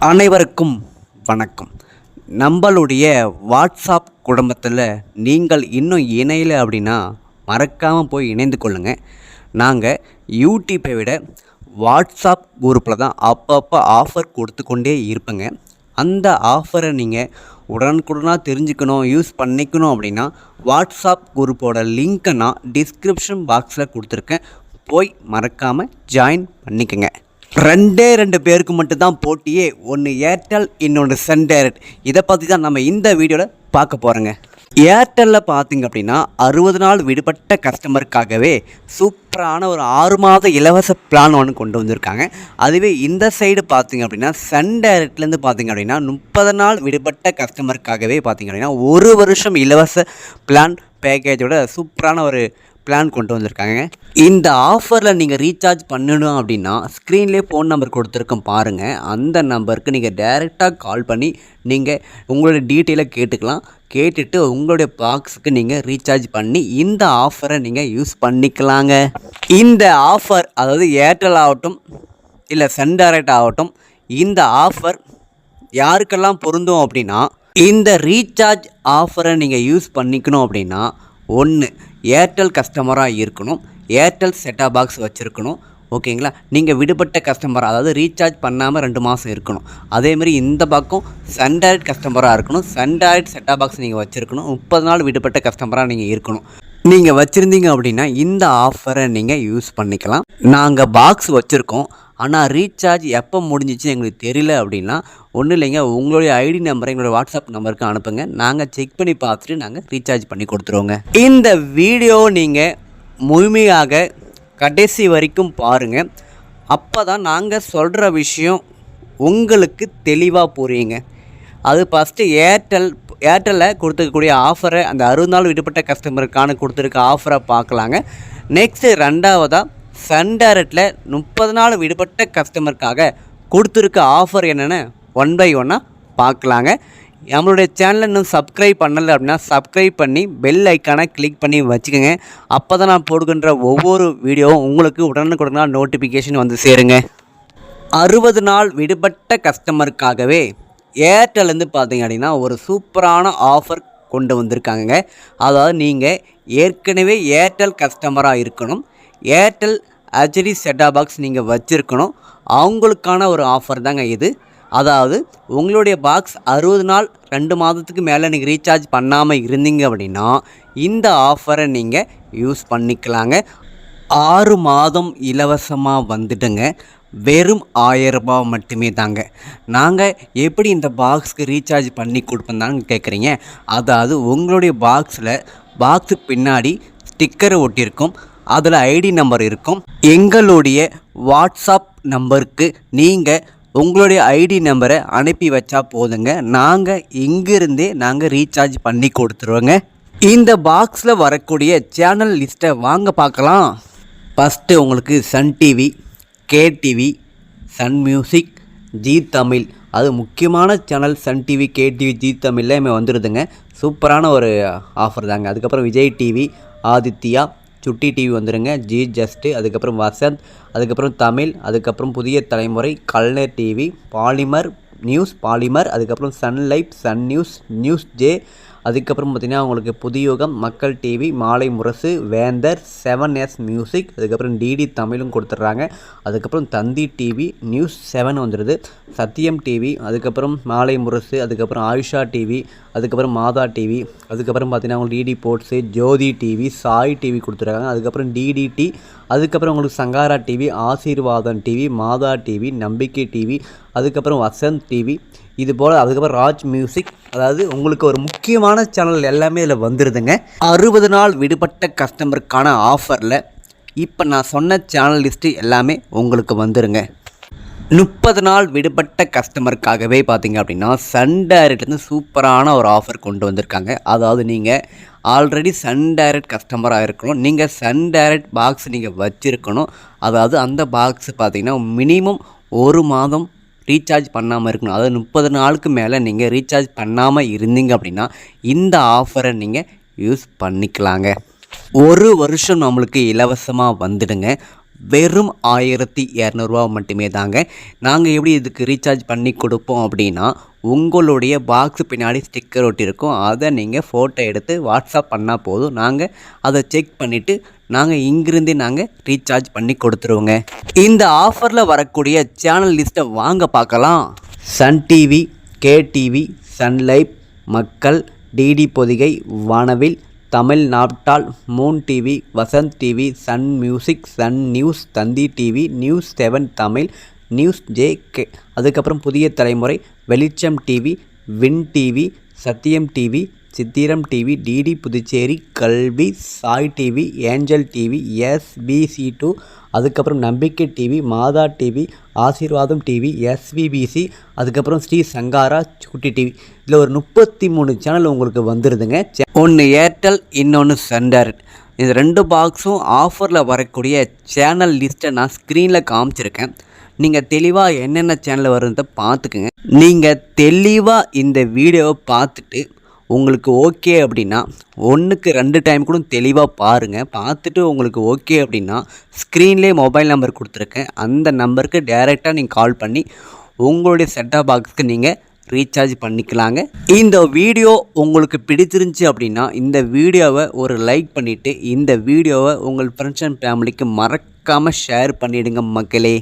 அனைவருக்கும் வணக்கம். நம்மளுடைய வாட்ஸ்அப் குடும்பத்தில் நீங்கள் இன்னும் இணையலை அப்படின்னா மறக்காமல் போய் இணைந்து கொள்ளுங்கள். நாங்கள் யூடியூப்பை விட வாட்ஸ்அப் குரூப்பில் தான் அப்பப்போ ஆஃபர் கொடுத்து கொண்டே இருப்பேங்க. அந்த ஆஃபரை நீங்கள் உடனுக்குடனாக தெரிஞ்சுக்கணும், யூஸ் பண்ணிக்கணும் அப்படின்னா வாட்ஸ்அப் குரூப்போட லிங்க்கை நான் டிஸ்கிரிப்ஷன் பாக்ஸில் கொடுத்துருக்கேன். போய் மறக்காமல் ஜாயின் பண்ணிக்கோங்க. ரெண்டு பேருக்கு மட்டும்தான் போட்டியே. ஒன்று ஏர்டெல், இன்னொன்று சன் டைரக்ட். இதை பற்றி தான் நம்ம இந்த வீடியோவில் பார்க்க போகிறோங்க. ஏர்டெல்லில் பார்த்திங்க அப்படின்னா 60 நாள் விடுபட்ட கஸ்டமருக்காகவே சூப்பரான ஒரு 6 மாத இலவச பிளான் ஒன்று கொண்டு வந்திருக்காங்க. அதுவே இந்த சைடு பார்த்திங்க அப்படின்னா சன் டைரக்ட்லேருந்து பார்த்திங்க அப்படின்னா 30 நாள் விடுபட்ட கஸ்டமருக்காகவே பார்த்திங்க அப்படின்னா 1 வருஷம் இலவச பிளான் பேக்கேஜோட சூப்பரான ஒரு பிளான் கொண்டு வந்திருக்காங்க. இந்த ஆஃபரில் நீங்கள் ரீசார்ஜ் பண்ணணும் அப்படின்னா ஸ்க்ரீன்லேயே ஃபோன் நம்பர் கொடுத்துருக்கோம் பாருங்கள். அந்த நம்பருக்கு நீங்கள் டைரெக்டாக கால் பண்ணி நீங்கள் உங்களுடைய டீட்டெயிலை கேட்டுக்கலாம். கேட்டுட்டு உங்களுடைய பாக்ஸுக்கு நீங்கள் ரீசார்ஜ் பண்ணி இந்த ஆஃபரை நீங்கள் யூஸ் பண்ணிக்கலாங்க. இந்த ஆஃபர் அதாவது ஏர்டெல் ஆகட்டும் இல்லை சன் டைரக்ட் ஆகட்டும், இந்த ஆஃபர் யாருக்கெல்லாம் பொருந்தும் அப்படின்னா, இந்த ரீசார்ஜ் ஆஃபரை நீங்கள் யூஸ் பண்ணிக்கணும் அப்படின்னா ஒன்று ஏர்டெல் கஸ்டமராக இருக்கணும், ஏர்டெல் செட்டாப் பாக்ஸ் வச்சுருக்கணும். ஓகேங்களா? நீங்கள் விடுபட்ட கஸ்டமராக, அதாவது ரீசார்ஜ் பண்ணாமல் 2 மாதம் இருக்கணும். அதேமாதிரி இந்த பக்கம் சன் டைரக்ட் கஸ்டமராக இருக்கணும், சன் டைரக்ட் செட்டாப் பாக்ஸ் நீங்கள் வச்சுருக்கணும். 30 நாள் விடுபட்ட கஸ்டமராக நீங்கள் இருக்கணும். நீங்கள் வச்சுருந்தீங்க அப்படின்னா இந்த ஆஃபரை நீங்கள் யூஸ் பண்ணிக்கலாம். நாங்கள் பாக்ஸ் வச்சுருக்கோம், ஆனால் ரீசார்ஜ் எப்போ முடிஞ்சிச்சுன்னு எங்களுக்கு தெரியல அப்படின்னா ஒன்றும் இல்லைங்க, உங்களுடைய ஐடி நம்பரை எங்களுடைய வாட்ஸ்அப் நம்பருக்கு அனுப்புங்க. நாங்கள் செக் பண்ணி பார்த்துட்டு நாங்கள் ரீசார்ஜ் பண்ணி கொடுத்துருவோங்க. இந்த வீடியோ நீங்கள் முழுமையாக கடைசி வரைக்கும் பாருங்கள். அப்போ தான் நாங்கள் சொல்கிற விஷயம் உங்களுக்கு தெளிவாக புரியுங்க. அது ஃபஸ்ட்டு ஏர்டெல்லில் கொடுத்துருக்கக்கூடிய ஆஃபரை, அந்த 60 நாள் விடுபட்ட கஸ்டமருக்கான கொடுத்துருக்க ஆஃபரை பார்க்கலாங்க. நெக்ஸ்ட்டு ரெண்டாவதாக சன் டைரக்டில் 30 நாள் விடுபட்ட கஸ்டமருக்காக கொடுத்துருக்க ஆஃபர் என்னென்னு 1 by 1 பார்க்கலாங்க. நம்மளுடைய சேனலை இன்னும் சப்ஸ்கிரைப் பண்ணலை அப்படின்னா சப்ஸ்கிரைப் பண்ணி பெல் ஐக்கானை கிளிக் பண்ணி வச்சுக்கோங்க. அப்போ தான் நான் போடுகின்ற ஒவ்வொரு வீடியோவும் உங்களுக்கு உடனுக்குடனாக நோட்டிஃபிகேஷன் வந்து சேருங்க. 60 நாள் விடுபட்ட கஸ்டமருக்காகவே ஏர்டெல்லேருந்து பார்த்தீங்க அப்படின்னா ஒரு சூப்பரான ஆஃபர் கொண்டு வந்திருக்காங்க. அதாவது நீங்கள் ஏற்கனவே ஏர்டெல் கஸ்டமராக இருக்கணும், ஏர்டெல் ஹெச்டி செட்டாப் பாக்ஸ் நீங்கள் வச்சுருக்கணும். அவங்களுக்கான ஒரு ஆஃபர் தாங்க இது. அதாவது உங்களுடைய பாக்ஸ் 60 நாள் 2 மாதத்துக்கு மேலே நீங்கள் ரீசார்ஜ் பண்ணாமல் இருந்தீங்க அப்படின்னா இந்த ஆஃபரை நீங்கள் யூஸ் பண்ணிக்கலாங்க. 6 மாதம் இலவசமாக வந்துட்டுங்க. வெறும் 1000 ரூபாய் மட்டுமே தாங்க. நாங்கள் எப்படி இந்த பாக்ஸுக்கு ரீசார்ஜ் பண்ணி கொடுப்போம் கேட்குறீங்க. அதாவது உங்களுடைய பாக்ஸுக்கு பின்னாடி ஸ்டிக்கரை ஒட்டியிருக்கும், அதில் ஐடி நம்பர் இருக்கும். எங்களுடைய வாட்ஸ்அப் நம்பருக்கு நீங்கள் உங்களுடைய ஐடி நம்பரை அனுப்பி வச்சா போதுங்க. நாங்கள் இங்கிருந்தே ரீசார்ஜ் பண்ணி கொடுத்துருவோங்க. இந்த பாக்ஸில் வரக்கூடிய சேனல் லிஸ்ட்டை வாங்க பார்க்கலாம். ஃபஸ்ட்டு உங்களுக்கு Sun TV, KTV, Sun Music, Zee Tamil, அது முக்கியமான channel. Sun TV, KTV, Zee தமிழ்லேயுமே வந்துடுதுங்க. சூப்பரான ஒரு ஆஃபர் தாங்க. அதுக்கப்புறம் விஜய் டிவி, ஆதித்யா, சுட்டி டிவி வந்துடுங்க, ஜி ஜஸ்ட்டு, அதுக்கப்புறம் வசந்த், அதுக்கப்புறம் தமிழ், அதுக்கப்புறம் Puthiya Thalaimurai, Kalaignar TV, Polimer News, அதுக்கப்புறம் Sun Life, Sun News, News J, அதுக்கப்புறம் பார்த்திங்கன்னா உங்களுக்கு புதியுகம், மக்கள் டிவி, மாலை முரசு, வேந்தர், 7S மியூசிக், அதுக்கப்புறம் டிடி தமிழும் கொடுத்துட்றாங்க. அதுக்கப்புறம் தந்தி டிவி, நியூஸ் 7 வந்துடுது, சத்தியம் டிவி, அதுக்கப்புறம் மாலை முரசு, அதுக்கப்புறம் ஆயுஷா டிவி, அதுக்கப்புறம் மாதா டிவி, அதுக்கப்புறம் பார்த்திங்கன்னா உங்களுக்கு டிடி போர்ட்ஸு, ஜோதி டிவி, சாய் டிவி கொடுத்துருக்காங்க. அதுக்கப்புறம் டிடிடி, அதுக்கப்புறம் உங்களுக்கு சங்காரா டிவி, ஆசீர்வாதம் டிவி, மாதா டிவி, நம்பிக்கை டிவி, அதுக்கப்புறம் வசந்த் டிவி, இது போல். அதுக்கப்புறம் ராஜ் மியூசிக். அதாவது உங்களுக்கு ஒரு முக்கியமான சேனல் எல்லாமே இதில் வந்துடுதுங்க. 60 நாள் விடுபட்ட கஸ்டமருக்கான ஆஃபரில் இப்போ நான் சொன்ன சேனல் லிஸ்ட்டு எல்லாமே உங்களுக்கு வந்துடுங்க. 30 நாள் விடுபட்ட கஸ்டமருக்காகவே பார்த்தீங்க அப்படின்னா சன் டைரக்ட்லேருந்து சூப்பரான ஒரு ஆஃபர் கொண்டு வந்திருக்காங்க. அதாவது நீங்கள் ஆல்ரெடி சன் டைரக்ட் கஸ்டமராக இருக்கணும், நீங்கள் சன் டைரக்ட் பாக்ஸ் நீங்கள் வச்சுருக்கணும். அதாவது அந்த பாக்ஸ் பார்த்திங்கன்னா மினிமம் 1 மாதம் ரீசார்ஜ் பண்ணாமல் இருக்கணும். அதாவது 30 நாளுக்கு மேலே நீங்கள் ரீசார்ஜ் பண்ணாமல் இருந்தீங்க அப்படின்னா இந்த ஆஃபரை நீங்கள் யூஸ் பண்ணிக்கலாங்க. 1 வருஷம் நம்மளுக்கு இலவசமாக வந்துடுங்க. வெறும் 1200 மட்டுமே தாங்க. நாங்கள் எப்படி இதுக்கு ரீசார்ஜ் பண்ணி கொடுப்போம் அப்படின்னா, உங்களுடைய பாக்ஸ் பின்னாடி ஸ்டிக்கர் ஒட்டியிருக்கும். அதை நீங்கள் ஃபோட்டோ எடுத்து வாட்ஸ்அப் பண்ணால் போதும். நாங்கள் அதை செக் பண்ணிவிட்டு நாங்கள் இங்கிருந்தே ரீசார்ஜ் பண்ணி கொடுத்துருவோங்க. இந்த ஆஃபரில் வரக்கூடிய சேனல் லிஸ்ட்டை வாங்க பார்க்கலாம். Sun TV, KTV, Sun Live, Makkal, DD Podhigai, Vanavil, Tamil Naaptol, Moon TV, Vasanth TV, Sun Music, Sun News, Thanthi TV, News 7 Tamil, News JK, அதுக்கப்புறம் Puthiya Thalaimurai, Velicham TV, Win TV, Sathiyam TV, Chithiram TV, DD Puducherry, Kalvi, Sai TV, angel TV, SBC2, அதுக்கப்புறம் நம்பிக்கை டிவி, மாதா டிவி, ஆசீர்வாதம் டிவி, SVBC, அதுக்கப்புறம் Sri Sankara குட்டி TV. இதில் ஒரு 33 channel உங்களுக்கு வந்துடுதுங்க. ஒன்று ஏர்டெல், இன்னொன்று சன் டைரக்ட். இந்த 2 பாக்ஸும் ஆஃபரில் வரக்கூடிய சேனல் லிஸ்ட்டை நான் ஸ்க்ரீனில் காமிச்சிருக்கேன். நீங்கள் தெளிவாக என்னென்ன சேனல் வருதுன்றதை பார்த்துக்குங்க. நீங்கள் தெளிவாக இந்த வீடியோவை பார்த்துட்டு உங்களுக்கு ஓகே அப்படின்னா 1க்கு 2 டைம் கூட தெளிவாக பாருங்கள். பார்த்துட்டு உங்களுக்கு ஓகே அப்படின்னா ஸ்க்ரீன்லேயே மொபைல் நம்பர் கொடுத்துருக்கேன். அந்த நம்பருக்கு டைரெக்டாக நீங்கள் கால் பண்ணி உங்களுடைய செட்டாப் பாக்ஸ்க்கு நீங்கள் ரீசார்ஜ் பண்ணிக்கலாங்க. இந்த வீடியோ உங்களுக்கு பிடிச்சிருந்துச்சி அப்படின்னா இந்த வீடியோவை ஒரு லைக் பண்ணிவிட்டு இந்த வீடியோவை உங்கள் ஃப்ரெண்ட்ஸ் அண்ட் ஃபேமிலிக்கு மறக்காமல் ஷேர் பண்ணிவிடுங்க மக்களே.